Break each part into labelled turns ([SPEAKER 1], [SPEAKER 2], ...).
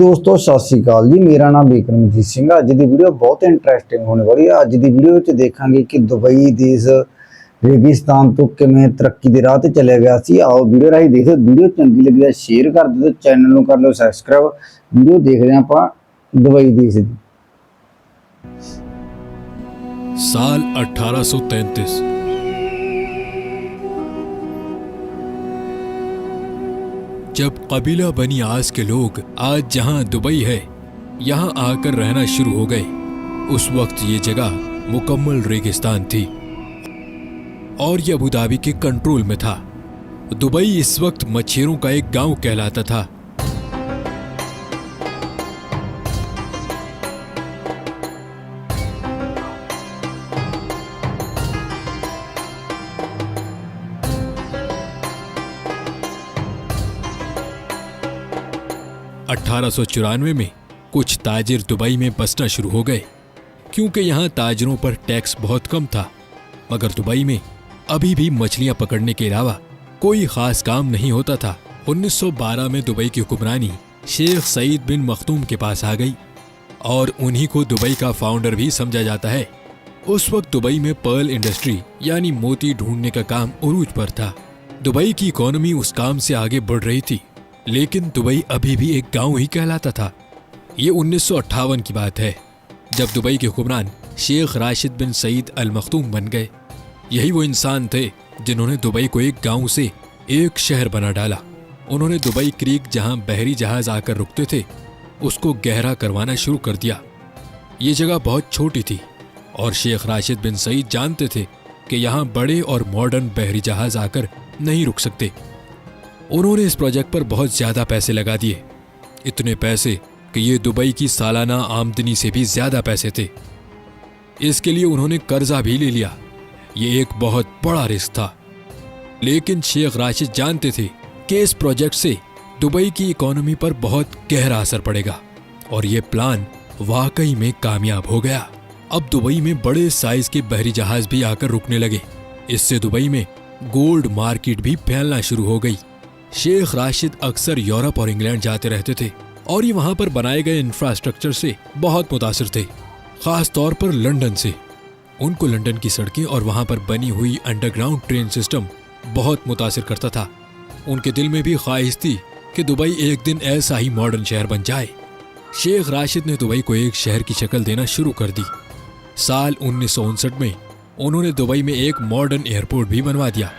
[SPEAKER 1] दोस्तों सत श्री अकाल जी। मेरा नाम बिक्रमजीत सिंह। अज की वीडियो बहुत इंटरेस्टिंग होने वाली है। अज की वीडियो में देखांगे कि दुबई देश रेगिस्तान तो किवें तरक्की के राह ते चलिया गया सी। आओ वीडियो राही देखो। वीडियो चंगी लगी तो शेयर कर दो, चैनल को कर लो सबसक्राइब। वीडियो देख रहे हैं आप दुबई देश की।
[SPEAKER 2] साल 1833 जब कबीला बनी आस के लोग आज जहां दुबई है यहां आकर रहना शुरू हो गए, उस वक्त ये जगह मुकम्मल रेगिस्तान थी और ये अबू धाबी के कंट्रोल में था। दुबई इस वक्त मच्छरों का एक गांव कहलाता था। अठारह में कुछ ताजिर दुबई में बसना शुरू हो गए, क्योंकि यहाँ ताजिरों पर टैक्स बहुत कम था। मगर दुबई में अभी भी मछलियां पकड़ने के अलावा कोई खास काम नहीं होता था। 1912 में दुबई की हुक्मरानी शेख सईद बिन मखदूम के पास आ गई और उन्हीं को दुबई का फाउंडर भी समझा जाता है। उस वक्त दुबई में पर्ल इंडस्ट्री यानी मोती ढूंढने का काम उरूज पर था। दुबई की इकोनॉमी उस काम से आगे बढ़ रही थी, लेकिन दुबई अभी भी एक गांव ही कहलाता था। ये 1958 की बात है, जब दुबई के हुक्मरान शेख राशिद बिन सईद अल मखदूम बन गए। यही वो इंसान थे जिन्होंने दुबई को एक गांव से एक शहर बना डाला। उन्होंने दुबई क्रीक, जहां बहरी जहाज आकर रुकते थे, उसको गहरा करवाना शुरू कर दिया। ये जगह बहुत छोटी थी और शेख राशिद बिन सईद जानते थे कि यहाँ बड़े और मॉडर्न बहरी जहाज आकर नहीं रुक सकते। उन्होंने इस प्रोजेक्ट पर बहुत ज्यादा पैसे लगा दिए, इतने पैसे कि ये दुबई की सालाना आमदनी से भी ज्यादा पैसे थे। इसके लिए उन्होंने कर्जा भी ले लिया। ये एक बहुत बड़ा रिस्क था, लेकिन शेख राशिद जानते थे कि इस प्रोजेक्ट से दुबई की इकोनॉमी पर बहुत गहरा असर पड़ेगा और ये प्लान वाकई में कामयाब हो गया। अब दुबई में बड़े साइज के बहरी जहाज भी आकर रुकने लगे। इससे दुबई में गोल्ड मार्केट भी फैलना शुरू हो गई। शेख राशिद अक्सर यूरोप और इंग्लैंड जाते रहते थे और ये वहां पर बनाए गए इंफ्रास्ट्रक्चर से बहुत मुतासिर थे, खास तौर पर लंदन से। उनको लंदन की सड़कें और वहां पर बनी हुई अंडरग्राउंड ट्रेन सिस्टम बहुत मुतासिर करता था। उनके दिल में भी ख्वाहिश थी कि दुबई एक दिन ऐसा ही मॉडर्न शहर बन जाए। शेख राशिद ने दुबई को एक शहर की शक्ल देना शुरू कर दी। साल 1959 में उन्होंने दुबई में एक मॉडर्न एयरपोर्ट भी बनवा दिया।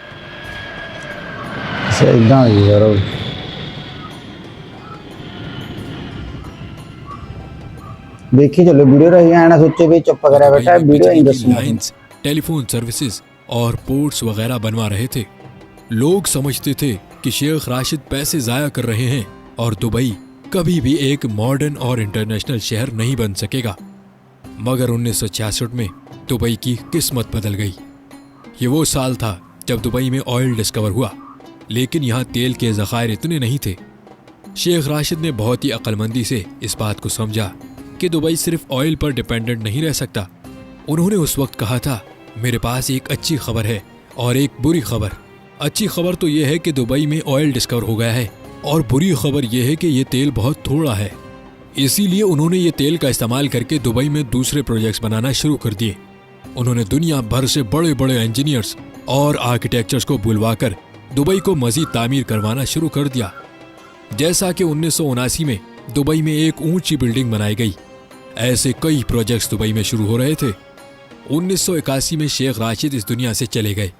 [SPEAKER 1] देखी चलो वीडियो रही है ना, सोचे भी चुप करा बैठा वीडियो।
[SPEAKER 2] लाइंस, टेलीफोन सर्विसेज और पोर्ट्स वगैरह बनवा रहे थे। लोग समझते थे कि शेख राशिद पैसे जाया कर रहे हैं और दुबई कभी भी एक मॉडर्न और इंटरनेशनल शहर नहीं बन सकेगा। मगर 1966 में दुबई की किस्मत बदल गई। ये वो साल था जब दुबई में ऑयल डिस्कवर हुआ, लेकिन यहाँ तेल के ज़खायर इतने नहीं थे। शेख राशिद ने बहुत ही अक्लमंदी से इस बात को समझा कि दुबई सिर्फ ऑयल पर डिपेंडेंट नहीं रह सकता। उन्होंने उस वक्त कहा था, मेरे पास एक अच्छी खबर है और एक बुरी खबर। अच्छी खबर तो यह है कि दुबई में ऑयल डिस्कवर हो गया है और बुरी खबर यह है कि ये तेल बहुत थोड़ा है। इसीलिए उन्होंने ये तेल का इस्तेमाल करके दुबई में दूसरे प्रोजेक्ट्स बनाना शुरू कर दिए। उन्होंने दुनिया भर से बड़े बड़े इंजीनियर्स और आर्किटेक्चर्स को बुलवाकर दुबई को मजीद तामीर करवाना शुरू कर दिया। जैसा कि 1979 में दुबई में एक ऊंची बिल्डिंग बनाई गई। ऐसे कई प्रोजेक्ट्स दुबई में शुरू हो रहे थे। 1981 में शेख राशिद इस दुनिया से चले गए।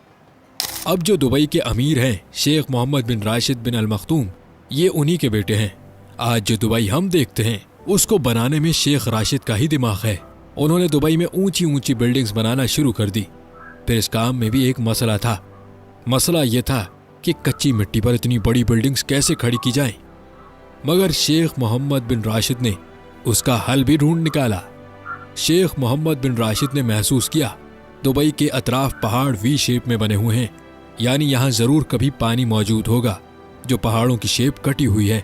[SPEAKER 2] अब जो दुबई के अमीर हैं, शेख मोहम्मद बिन राशिद बिन अल मखदूम, ये उन्हीं के बेटे हैं। आज जो दुबई हम देखते हैं उसको बनाने में शेख राशिद का ही दिमाग है। उन्होंने दुबई में ऊंची ऊंची बिल्डिंग्स बनाना शुरू कर दी। फिर इस काम में भी एक मसला था। मसला यह था कि कच्ची मिट्टी पर इतनी बड़ी बिल्डिंग्स कैसे खड़ी की जाएं। मगर शेख मोहम्मद बिन राशिद ने उसका हल भी ढूंढ निकाला। शेख मोहम्मद बिन राशिद ने महसूस किया दुबई के अतराफ पहाड़ वी शेप में बने हुए हैं, यानी यहाँ जरूर कभी पानी मौजूद होगा जो पहाड़ों की शेप कटी हुई है।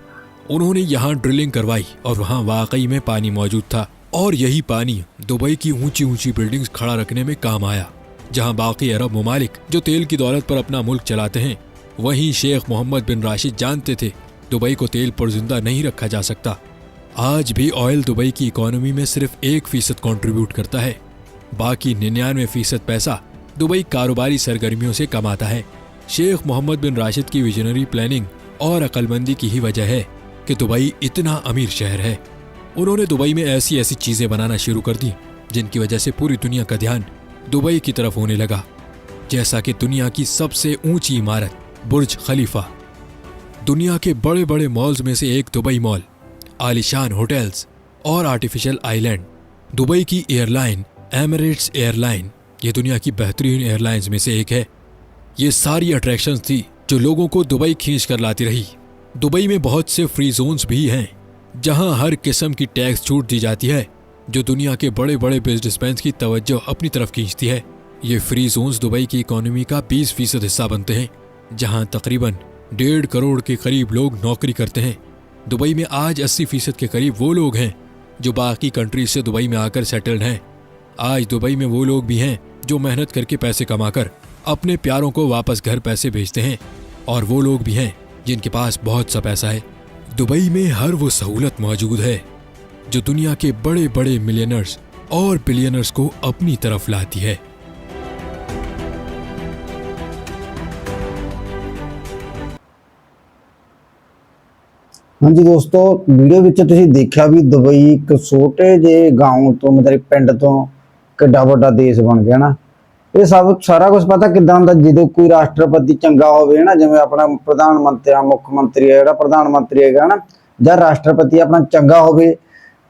[SPEAKER 2] उन्होंने यहाँ ड्रिलिंग करवाई और वहाँ वाकई में पानी मौजूद था और यही पानी दुबई की ऊंची ऊंची बिल्डिंग्स खड़ा रखने में काम आया। जहाँ बाकी अरब ममालिक जो तेल की दौलत पर अपना मुल्क चलाते हैं, वहीं शेख मोहम्मद बिन राशिद जानते थे दुबई को तेल पर जिंदा नहीं रखा जा सकता। आज भी ऑयल दुबई की इकोनॉमी में सिर्फ 1% कंट्रीब्यूट करता है। बाकी 99% पैसा दुबई कारोबारी सरगर्मियों से कमाता है। शेख मोहम्मद बिन राशिद की विजनरी प्लानिंग और अक्लमंदी की ही वजह है कि दुबई इतना अमीर शहर है। उन्होंने दुबई में ऐसी ऐसी चीजें बनाना शुरू कर दी जिनकी वजह से पूरी दुनिया का ध्यान दुबई की तरफ होने लगा, जैसा कि दुनिया की सबसे ऊंची इमारत बुर्ज खलीफा, दुनिया के बड़े बड़े मॉल्स में से एक दुबई मॉल, आलिशान होटल्स और आर्टिफिशियल आइलैंड। दुबई की एयरलाइन एमिरेट्स एयरलाइन ये दुनिया की बेहतरीन एयरलाइंस में से एक है। ये सारी अट्रैक्शंस थी जो लोगों को दुबई खींच कर लाती रही। दुबई में बहुत से फ्री जोन्स भी हैं जहां हर किस्म की टैक्स छूट दी जाती है, जो दुनिया के बड़े बड़े बिजनेसमैन की तवज्जो अपनी तरफ खींचती है। ये फ्री जोन्स दुबई की इकोनॉमी का 20% हिस्सा बनते हैं, जहां तकरीबन 1.5 करोड़ के करीब लोग नौकरी करते हैं। दुबई में आज 80% के करीब वो लोग हैं जो बाकी कंट्रीज से दुबई में आकर सेटल्ड हैं। आज दुबई में वो लोग भी हैं जो मेहनत करके पैसे कमाकर अपने प्यारों को वापस घर पैसे भेजते हैं, और वो लोग भी हैं जिनके पास बहुत सा पैसा है। दुबई में हर वो सहूलत मौजूद है जो दुनिया के बड़े बड़े मिलियनर्स और बिलियनर्स को अपनी तरफ लाती है।
[SPEAKER 1] हाँ जी दोस्तों, वीडियो ਵਿੱਚ ਤੁਸੀਂ ਦੇਖਿਆ ਵੀ ਦੁਬਈ ਇੱਕ ਛੋਟੇ ਜਿਹੇ ਗਾਉਂ ਤੋਂ ਮਤਲਬ ਪਿੰਡ ਤੋਂ ਕਿੱਡਾ ਵੱਡਾ ਦੇਸ਼ ਬਣ ਗਿਆ ਨਾ। ਇਹ ਸਭ ਸਾਰਾ ਕੁਝ ਪਤਾ ਕਿੱਦਾਂ ਹੁੰਦਾ ਜਦੋਂ ਕੋਈ ਰਾਸ਼ਟਰਪਤੀ ਚੰਗਾ ਹੋਵੇ ਨਾ, ਜਿਵੇਂ ਆਪਣਾ ਪ੍ਰਧਾਨ ਮੰਤਰੀ ਮੁੱਖ ਮੰਤਰੀ ਹੈ, ਜਿਹੜਾ ਪ੍ਰਧਾਨ ਮੰਤਰੀ ਹੈਗਾ ਨਾ, ਜਾਂ ਰਾਸ਼ਟਰਪਤੀ ਆਪਣਾ ਚੰਗਾ ਹੋਵੇ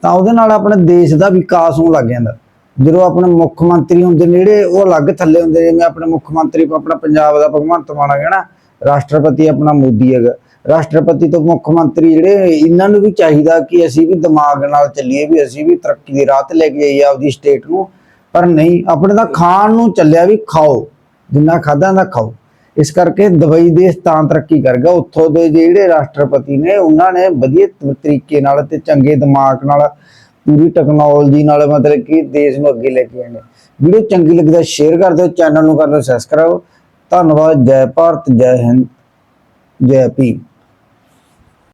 [SPEAKER 1] ਤਾਂ ਉਹਦੇ ਨਾਲ ਆਪਣੇ ਦੇਸ਼ ਦਾ ਵਿਕਾਸ ਹੋਣ ਲੱਗ ਜਾਂਦਾ। ਜਦੋਂ ਆਪਣੇ ਮੁੱਖ ਮੰਤਰੀ ਹੁੰਦੇ ਨੇ ਜਿਹੜੇ ਉਹ ਅਲੱਗ ਥੱਲੇ ਹੁੰਦੇ, ਜਿਵੇਂ ਆਪਣੇ ਮੁੱਖ ਮੰਤਰੀ ਆਪਣਾ ਪੰਜਾਬ ਦਾ ਭਗਵੰਤ ਮਾਨ ਹੈਗਾ ਨਾ, ਰਾਸ਼ਟਰਪਤੀ ਆਪਣਾ ਮੋਦੀ ਹੈਗਾ। ਰਾਸ਼ਟਰਪਤੀ ਤੋਂ ਮੁੱਖ ਮੰਤਰੀ ਜਿਹੜੇ ਇਹਨਾਂ ਨੂੰ ਵੀ ਚਾਹੀਦਾ ਕਿ ਅਸੀਂ ਵੀ ਦਿਮਾਗ ਨਾਲ ਚੱਲੀਏ, ਵੀ ਅਸੀਂ ਵੀ ਤਰੱਕੀ ਦੇ ਰਾਹ ਤੇ ਲੈ ਕੇ ਜਾਈਏ ਆਪਦੀ ਸਟੇਟ ਨੂੰ, ਪਰ ਨਹੀਂ, ਆਪਣੇ ਤਾਂ ਖਾਣ ਨੂੰ ਚੱਲਿਆ ਵੀ ਖਾਓ, ਜਿੰਨਾ ਖਾਧਾ ਦਾ ਖਾਓ। ਇਸ ਕਰਕੇ ਦੁਬਈ ਦੇਸ਼ ਤਾਂ ਤਰੱਕੀ ਕਰ ਗਿਆ, ਉੱਥੋਂ ਦੇ ਜਿਹੜੇ ਰਾਸ਼ਟਰਪਤੀ ਨੇ ਉਹਨਾਂ ਨੇ ਵਧੀਆ ਤਰੀਕੇ ਨਾਲ ਤੇ ਚੰਗੇ ਦਿਮਾਗ ਨਾਲ ਪੂਰੀ ਟੈਕਨੋਲੋਜੀ ਨਾਲ ਮਤਲਬ ਕਿ ਦੇਸ਼ ਨੂੰ ਅੱਗੇ ਲੈ ਕੇ ਆਏ ਨੇ। ਵੀਡੀਓ ਚੰਗੀ ਲੱਗੀ ਤਾਂ ਸ਼ੇਅਰ ਕਰ ਦਿਓ, ਚੈਨਲ ਨੂੰ ਕਰ ਲਓ ਸਬਸਕ੍ਰਾਈਬ। ਧੰਨਵਾਦ। ਜੈ ਭਾਰਤ, ਜੈ ਹਿੰਦ, ਜੈ ਭੀਮ।